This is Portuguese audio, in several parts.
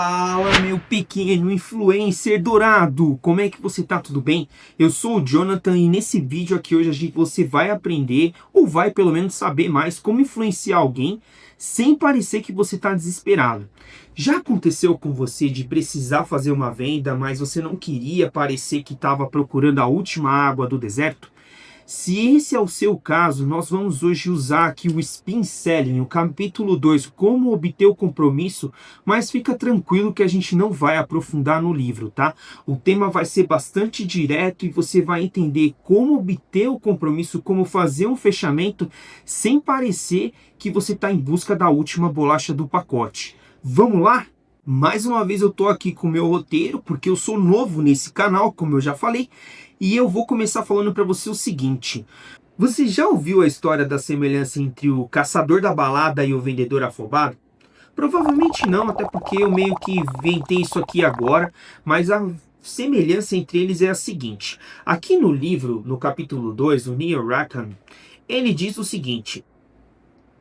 Fala, meu pequeno influencer dourado! Como é que você tá? Tudo bem? Eu sou o Jonathan e nesse vídeo aqui hoje você vai aprender, ou vai pelo menos saber mais, como influenciar alguém sem parecer que você tá desesperado. Já aconteceu com você de precisar fazer uma venda, mas você não queria parecer que estava procurando a última água do deserto? Se esse é o seu caso, nós vamos hoje usar aqui o Spin Selling, o capítulo 2, como obter o compromisso, mas fica tranquilo que a gente não vai aprofundar no livro, tá? O tema vai ser bastante direto e você vai entender como obter o compromisso, como fazer um fechamento sem parecer que você está em busca da última bolacha do pacote. Vamos lá? Mais uma vez eu estou aqui com o meu roteiro, porque eu sou novo nesse canal, como eu já falei, e eu vou começar falando para você o seguinte. Você já ouviu a história da semelhança entre o caçador da balada e o vendedor afobado? Provavelmente não, até porque eu meio que inventei isso aqui agora, mas a semelhança entre eles é a seguinte. Aqui no livro, no capítulo 2, o Neil Rackham, ele diz o seguinte: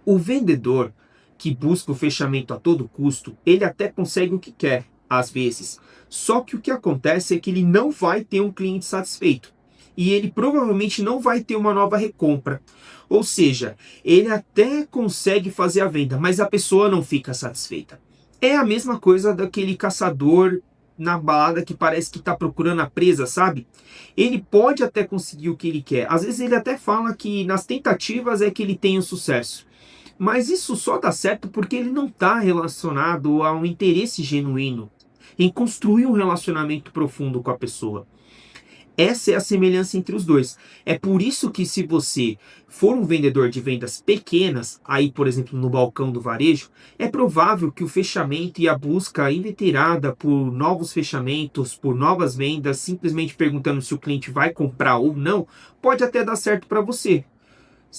o vendedor que busca o fechamento a todo custo, ele até consegue o que quer, às vezes. Só que o que acontece é que ele não vai ter um cliente satisfeito. E ele provavelmente não vai ter uma nova recompra. Ou seja, ele até consegue fazer a venda, mas a pessoa não fica satisfeita. É a mesma coisa daquele caçador na balada que parece que está procurando a presa, sabe? Ele pode até conseguir o que ele quer. Às vezes ele até fala que nas tentativas é que ele tem o sucesso. Mas isso só dá certo porque ele não está relacionado a um interesse genuíno em construir um relacionamento profundo com a pessoa. Essa é a semelhança entre os dois. É por isso que se você for um vendedor de vendas pequenas, aí por exemplo no balcão do varejo, é provável que o fechamento e a busca inveterada por novos fechamentos, por novas vendas, simplesmente perguntando se o cliente vai comprar ou não, pode até dar certo para você.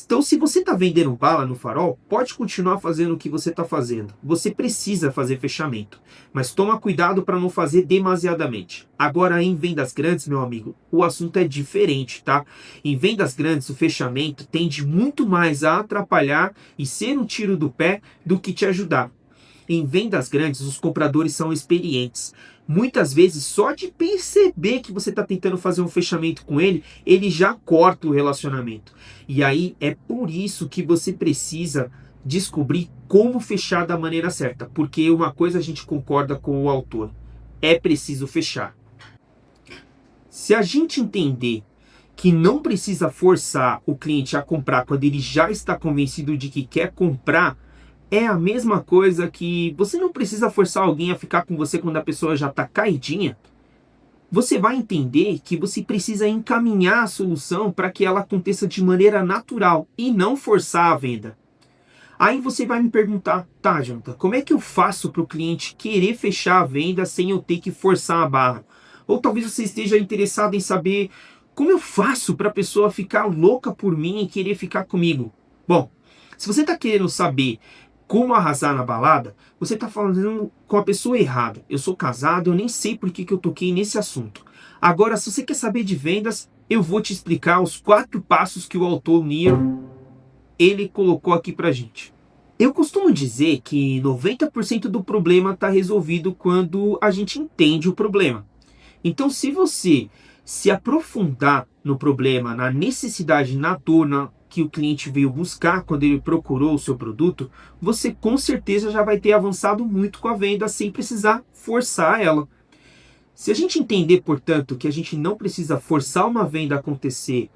Então, se você está vendendo bala no farol, pode continuar fazendo o que você está fazendo. Você precisa fazer fechamento, mas toma cuidado para não fazer demasiadamente. Agora, em vendas grandes, meu amigo, o assunto é diferente, tá? Em vendas grandes, o fechamento tende muito mais a atrapalhar e ser um tiro do pé do que te ajudar. Em vendas grandes, os compradores são experientes. Muitas vezes, só de perceber que você está tentando fazer um fechamento com ele, ele já corta o relacionamento. E aí é por isso que você precisa descobrir como fechar da maneira certa. Porque uma coisa a gente concorda com o autor: é preciso fechar. Se a gente entender que não precisa forçar o cliente a comprar quando ele já está convencido de que quer comprar, é a mesma coisa que você não precisa forçar alguém a ficar com você quando a pessoa já está caidinha. Você vai entender que você precisa encaminhar a solução para que ela aconteça de maneira natural e não forçar a venda. Aí você vai me perguntar: tá, Jonathan, como é que eu faço para o cliente querer fechar a venda sem eu ter que forçar a barra? Ou talvez você esteja interessado em saber como eu faço para a pessoa ficar louca por mim e querer ficar comigo. Bom, se você está querendo saber como arrasar na balada, você está falando com a pessoa errada. Eu sou casado, eu nem sei por que eu toquei nesse assunto. Agora, se você quer saber de vendas, eu vou te explicar os 4 passos que o autor Neil ele colocou aqui pra gente. Eu costumo dizer que 90% do problema está resolvido quando a gente entende o problema. Então, se você se aprofundar no problema, na necessidade, na dor que o cliente veio buscar quando ele procurou o seu produto, você com certeza já vai ter avançado muito com a venda sem precisar forçar ela. Se a gente entender, portanto, que a gente não precisa forçar uma venda a acontecer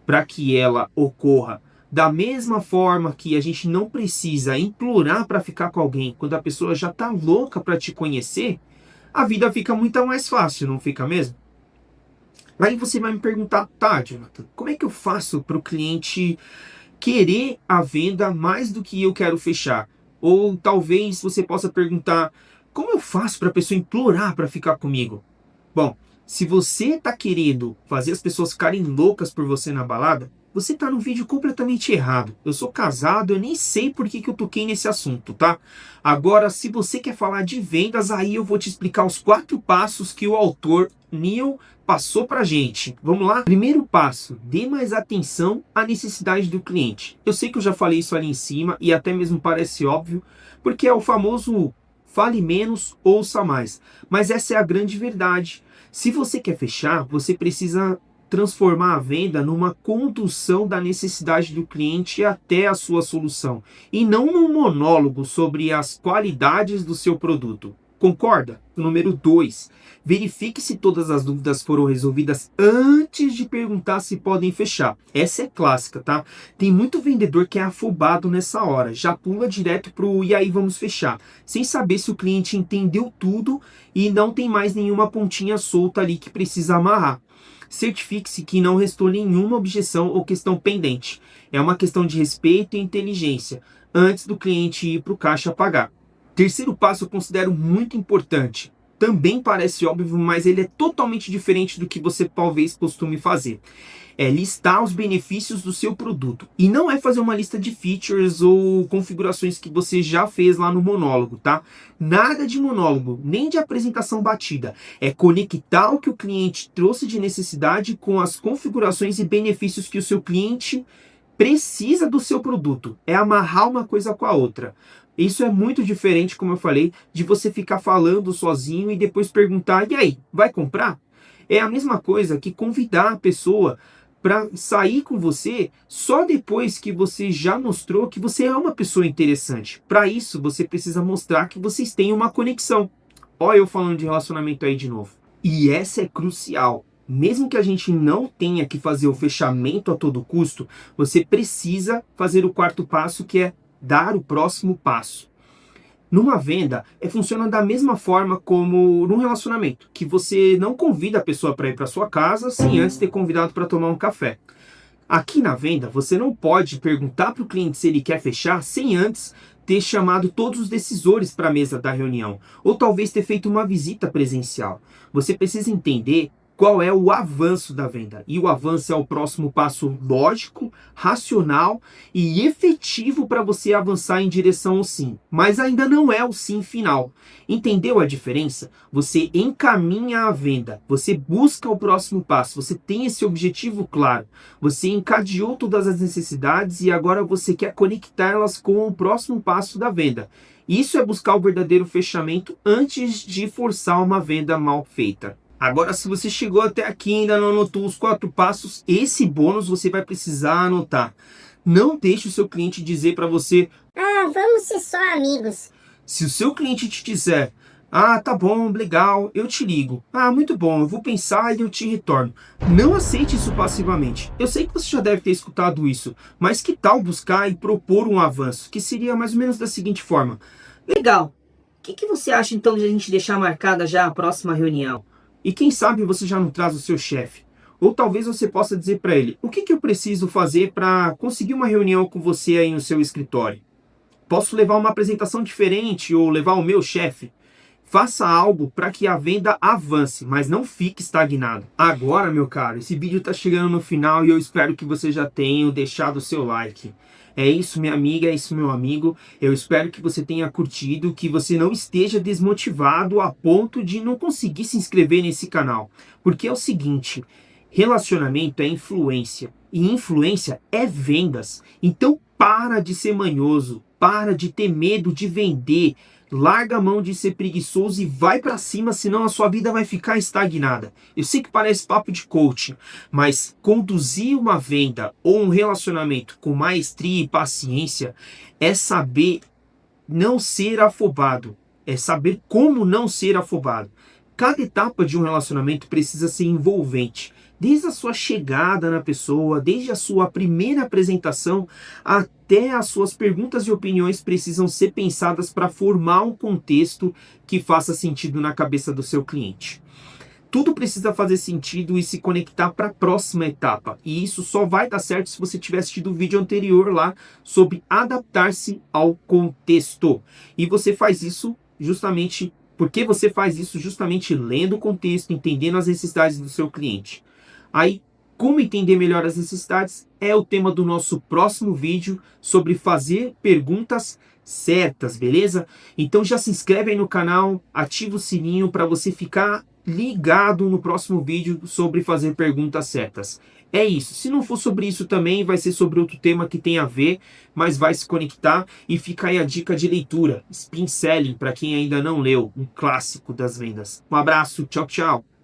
para que ela ocorra, da mesma forma que a gente não precisa implorar para ficar com alguém quando a pessoa já está louca para te conhecer, a vida fica muito mais fácil, não fica mesmo? Aí você vai me perguntar: tá, Jonathan, como é que eu faço para o cliente querer a venda mais do que eu quero fechar? Ou talvez você possa perguntar: como eu faço para a pessoa implorar para ficar comigo? Bom, se você está querendo fazer as pessoas ficarem loucas por você na balada, você está no vídeo completamente errado. Eu sou casado, eu nem sei por que eu toquei nesse assunto, tá? Agora, se você quer falar de vendas, aí eu vou te explicar os 4 passos que o autor Neil passou pra gente. Vamos lá? Primeiro passo: dê mais atenção à necessidade do cliente. Eu sei que eu já falei isso ali em cima e até mesmo parece óbvio, porque é o famoso fale menos, ouça mais. Mas essa é a grande verdade. Se você quer fechar, você precisa transformar a venda numa condução da necessidade do cliente até a sua solução, e não num monólogo sobre as qualidades do seu produto. Concorda? Número 2. Verifique se todas as dúvidas foram resolvidas antes de perguntar se podem fechar. Essa é clássica, tá? Tem muito vendedor que é afobado nessa hora, já pula direto pro e aí vamos fechar, sem saber se o cliente entendeu tudo e não tem mais nenhuma pontinha solta ali que precisa amarrar. Certifique-se que não restou nenhuma objeção ou questão pendente. É uma questão de respeito e inteligência, antes do cliente ir para o caixa pagar. Terceiro passo eu considero muito importante. Também parece óbvio, mas ele é totalmente diferente do que você talvez costume fazer. É listar os benefícios do seu produto. E não é fazer uma lista de features ou configurações que você já fez lá no monólogo, tá? Nada de monólogo, nem de apresentação batida. É conectar o que o cliente trouxe de necessidade com as configurações e benefícios que o seu cliente precisa do seu produto. É amarrar uma coisa com a outra. Isso é muito diferente, como eu falei, de você ficar falando sozinho e depois perguntar, e aí, vai comprar? É a mesma coisa que convidar a pessoa para sair com você só depois que você já mostrou que você é uma pessoa interessante. Para isso, você precisa mostrar que vocês têm uma conexão. Olha eu falando de relacionamento aí de novo. E essa é crucial. Mesmo que a gente não tenha que fazer o fechamento a todo custo, você precisa fazer o quarto passo, que é dar o próximo passo. Numa venda, funciona da mesma forma como num relacionamento, que você não convida a pessoa para ir para sua casa sem antes ter convidado para tomar um café. Aqui na venda, você não pode perguntar para o cliente se ele quer fechar sem antes ter chamado todos os decisores para a mesa da reunião, ou talvez ter feito uma visita presencial. Você precisa entender qual é o avanço da venda. E o avanço é o próximo passo lógico, racional e efetivo para você avançar em direção ao sim. Mas ainda não é o sim final. Entendeu a diferença? Você encaminha a venda, você busca o próximo passo, você tem esse objetivo claro, você encadeou todas as necessidades e agora você quer conectá-las com o próximo passo da venda. Isso é buscar o verdadeiro fechamento antes de forçar uma venda mal feita. Agora, se você chegou até aqui e ainda não anotou os 4 passos, esse bônus você vai precisar anotar. Não deixe o seu cliente dizer para você: ah, vamos ser só amigos. Se o seu cliente te disser: ah, tá bom, legal, eu te ligo. Ah, muito bom, eu vou pensar e eu te retorno. Não aceite isso passivamente. Eu sei que você já deve ter escutado isso, mas que tal buscar e propor um avanço, que seria mais ou menos da seguinte forma: legal, o que você acha então de a gente deixar marcada já a próxima reunião? E quem sabe você já não traz o seu chefe. Ou talvez você possa dizer para ele: o que eu preciso fazer para conseguir uma reunião com você aí no seu escritório? Posso levar uma apresentação diferente ou levar o meu chefe? Faça algo para que a venda avance, mas não fique estagnado. Agora, meu caro, esse vídeo está chegando no final e eu espero que você já tenha deixado o seu like. É isso, minha amiga, é isso, meu amigo. Eu espero que você tenha curtido, que você não esteja desmotivado a ponto de não conseguir se inscrever nesse canal. Porque é o seguinte, relacionamento é influência e influência é vendas. Então para de ser manhoso, para de ter medo de vender. Larga a mão de ser preguiçoso e vai para cima, senão a sua vida vai ficar estagnada. Eu sei que parece papo de coaching, mas conduzir uma venda ou um relacionamento com maestria e paciência é saber não ser afobado, é saber como não ser afobado. Cada etapa de um relacionamento precisa ser envolvente. Desde a sua chegada na pessoa, desde a sua primeira apresentação, até as suas perguntas e opiniões precisam ser pensadas para formar um contexto que faça sentido na cabeça do seu cliente. Tudo precisa fazer sentido e se conectar para a próxima etapa. E isso só vai dar certo se você tiver assistido o vídeo anterior lá sobre adaptar-se ao contexto. E você faz isso justamente porque você faz isso justamente lendo o contexto, entendendo as necessidades do seu cliente. Aí, como entender melhor as necessidades é o tema do nosso próximo vídeo sobre fazer perguntas certas, beleza? Então já se inscreve aí no canal, ativa o sininho para você ficar ligado no próximo vídeo sobre fazer perguntas certas. É isso. Se não for sobre isso também, vai ser sobre outro tema que tem a ver, mas vai se conectar. E fica aí a dica de leitura. Spin Selling, para quem ainda não leu, um clássico das vendas. Um abraço, tchau, tchau.